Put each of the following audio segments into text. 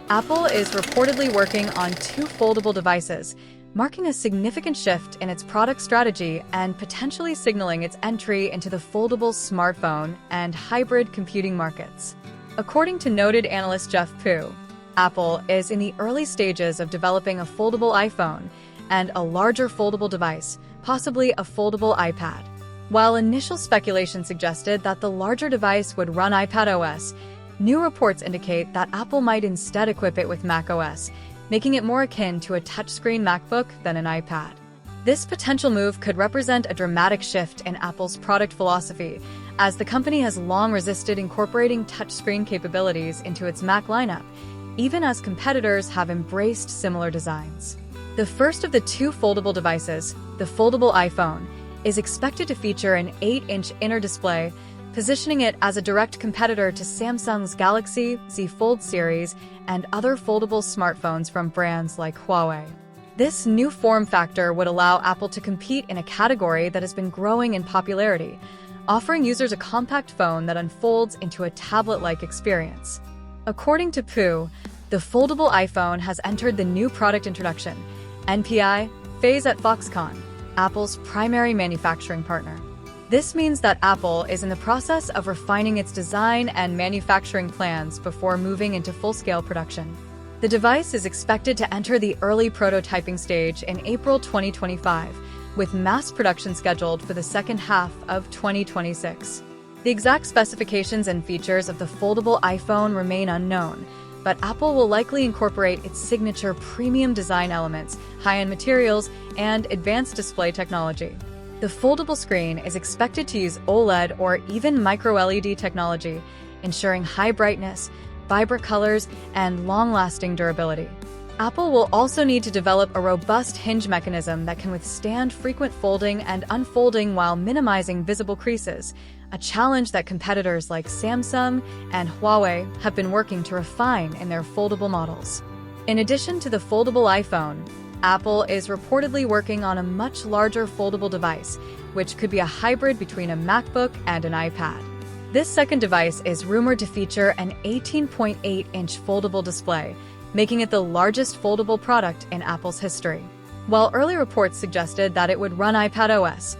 Apple is reportedly working on two foldable devices, marking a significant shift in its product strategy and potentially signaling its entry into the foldable smartphone and hybrid computing markets. According to noted analyst Jeff Pu, Apple is in the early stages of developing a foldable iPhone and a larger foldable device, possibly a foldable iPad. While initial speculation suggested that the larger device would run iPadOS, new reports indicate that Apple might instead equip it with macOS, making it more akin to a touchscreen MacBook than an iPad. This potential move could represent a dramatic shift in Apple's product philosophy, as the company has long resisted incorporating touchscreen capabilities into its Mac lineup, even as competitors have embraced similar designs. The first of the two foldable devices, the foldable iPhone, is expected to feature an 8-inch inner display, positioning it as a direct competitor to Samsung's Galaxy Z Fold series and other foldable smartphones from brands like Huawei. This new form factor would allow Apple to compete in a category that has been growing in popularity, offering users a compact phone that unfolds into a tablet-like experience. According to Pu, the foldable iPhone has entered the new product introduction (NPI) phase at Foxconn, Apple's primary manufacturing partner. This means that Apple is in the process of refining its design and manufacturing plans before moving into full-scale production. The device is expected to enter the early prototyping stage in April 2025, with mass production scheduled for the second half of 2026. The exact specifications and features of the foldable iPhone remain unknown, but Apple will likely incorporate its signature premium design elements, high-end materials, and advanced display technology. The foldable screen is expected to use OLED or even micro-LED technology, ensuring high brightness, vibrant colors, and long-lasting durability. Apple will also need to develop a robust hinge mechanism that can withstand frequent folding and unfolding while minimizing visible creases, a challenge that competitors like Samsung and Huawei have been working to refine in their foldable models. In addition to the foldable iPhone, Apple is reportedly working on a much larger foldable device, which could be a hybrid between a MacBook and an iPad. This second device is rumored to feature an 18.8-inch foldable display, making it the largest foldable product in Apple's history. While early reports suggested that it would run iPadOS,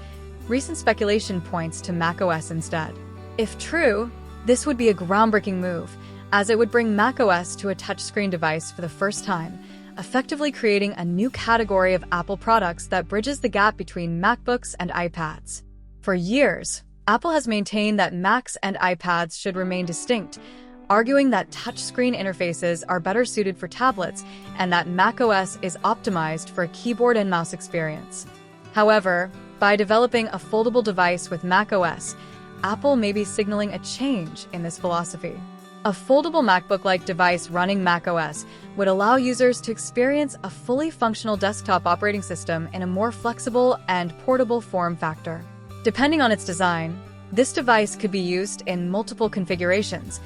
recent speculation points to macOS instead. If true, this would be a groundbreaking move, as it would bring macOS to a touchscreen device for the first time, effectively creating a new category of Apple products that bridges the gap between MacBooks and iPads. For years, Apple has maintained that Macs and iPads should remain distinct, arguing that touchscreen interfaces are better suited for tablets and that macOS is optimized for a keyboard and mouse experience. However, by developing a foldable device with macOS, Apple may be signaling a change in this philosophy. A foldable MacBook-like device running macOS would allow users to experience a fully functional desktop operating system in a more flexible and portable form factor. Depending on its design, this device could be used in multiple configurations,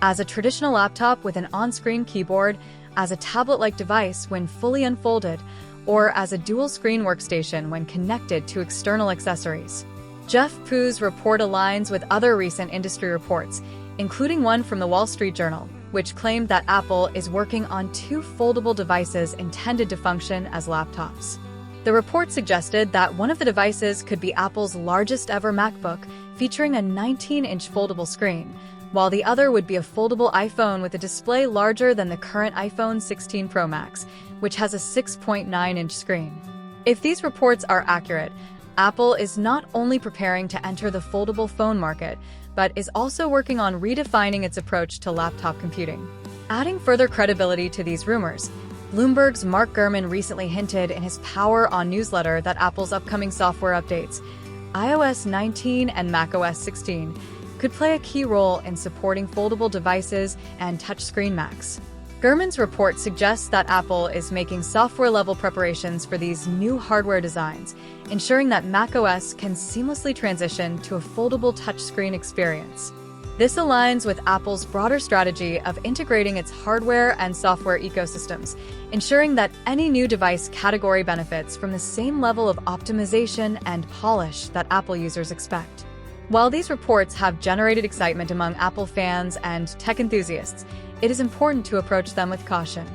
as a traditional laptop with an on-screen keyboard, as a tablet-like device when fully unfolded, or as a dual-screen workstation when connected to external accessories. Jeff Pu's report aligns with other recent industry reports, including one from the Wall Street Journal, which claimed that Apple is working on two foldable devices intended to function as laptops. The report suggested that one of the devices could be Apple's largest ever MacBook, featuring a 19-inch foldable screen, while the other would be a foldable iPhone with a display larger than the current iPhone 16 Pro Max, which has a 6.9-inch screen. If these reports are accurate, Apple is not only preparing to enter the foldable phone market, but is also working on redefining its approach to laptop computing. Adding further credibility to these rumors, Bloomberg's Mark Gurman recently hinted in his Power On newsletter that Apple's upcoming software updates, iOS 19 and macOS 16, could play a key role in supporting foldable devices and touchscreen Macs. Gurman's report suggests that Apple is making software-level preparations for these new hardware designs, ensuring that macOS can seamlessly transition to a foldable touchscreen experience. This aligns with Apple's broader strategy of integrating its hardware and software ecosystems, ensuring that any new device category benefits from the same level of optimization and polish that Apple users expect. While these reports have generated excitement among Apple fans and tech enthusiasts, it is important to approach them with caution.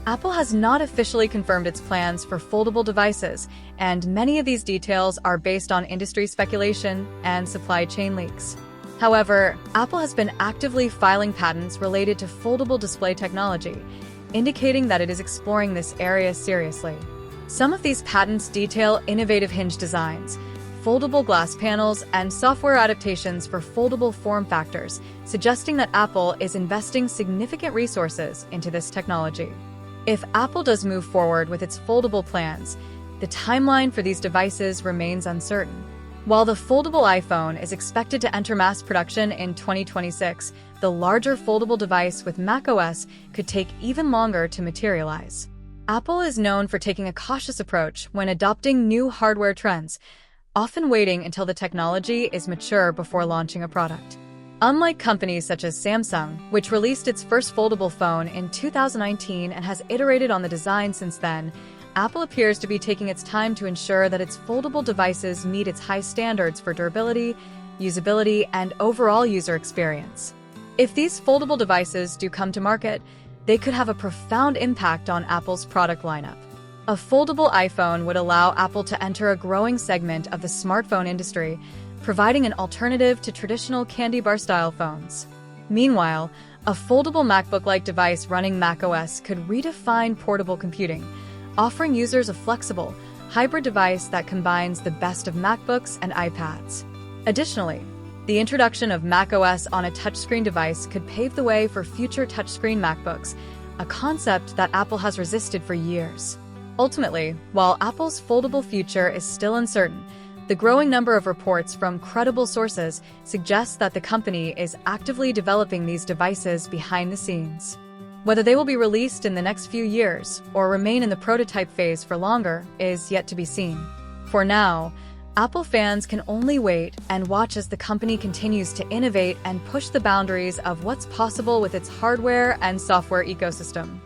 Apple has not officially confirmed its plans for foldable devices, and many of these details are based on industry speculation and supply chain leaks. However, Apple has been actively filing patents related to foldable display technology, indicating that it is exploring this area seriously. Some of these patents detail innovative hinge designs, foldable glass panels, and software adaptations for foldable form factors, suggesting that Apple is investing significant resources into this technology. If Apple does move forward with its foldable plans, the timeline for these devices remains uncertain. While the foldable iPhone is expected to enter mass production in 2026, the larger foldable device with macOS could take even longer to materialize. Apple is known for taking a cautious approach when adopting new hardware trends, often waiting until the technology is mature before launching a product. Unlike companies such as Samsung, which released its first foldable phone in 2019 and has iterated on the design since then, Apple appears to be taking its time to ensure that its foldable devices meet its high standards for durability, usability, and overall user experience. If these foldable devices do come to market, they could have a profound impact on Apple's product lineup. A foldable iPhone would allow Apple to enter a growing segment of the smartphone industry, providing an alternative to traditional candy bar-style phones. Meanwhile, a foldable MacBook-like device running macOS could redefine portable computing, offering users a flexible, hybrid device that combines the best of MacBooks and iPads. Additionally, the introduction of macOS on a touchscreen device could pave the way for future touchscreen MacBooks, a concept that Apple has resisted for years. Ultimately, while Apple's foldable future is still uncertain, the growing number of reports from credible sources suggests that the company is actively developing these devices behind the scenes. Whether they will be released in the next few years or remain in the prototype phase for longer is yet to be seen. For now, Apple fans can only wait and watch as the company continues to innovate and push the boundaries of what's possible with its hardware and software ecosystem.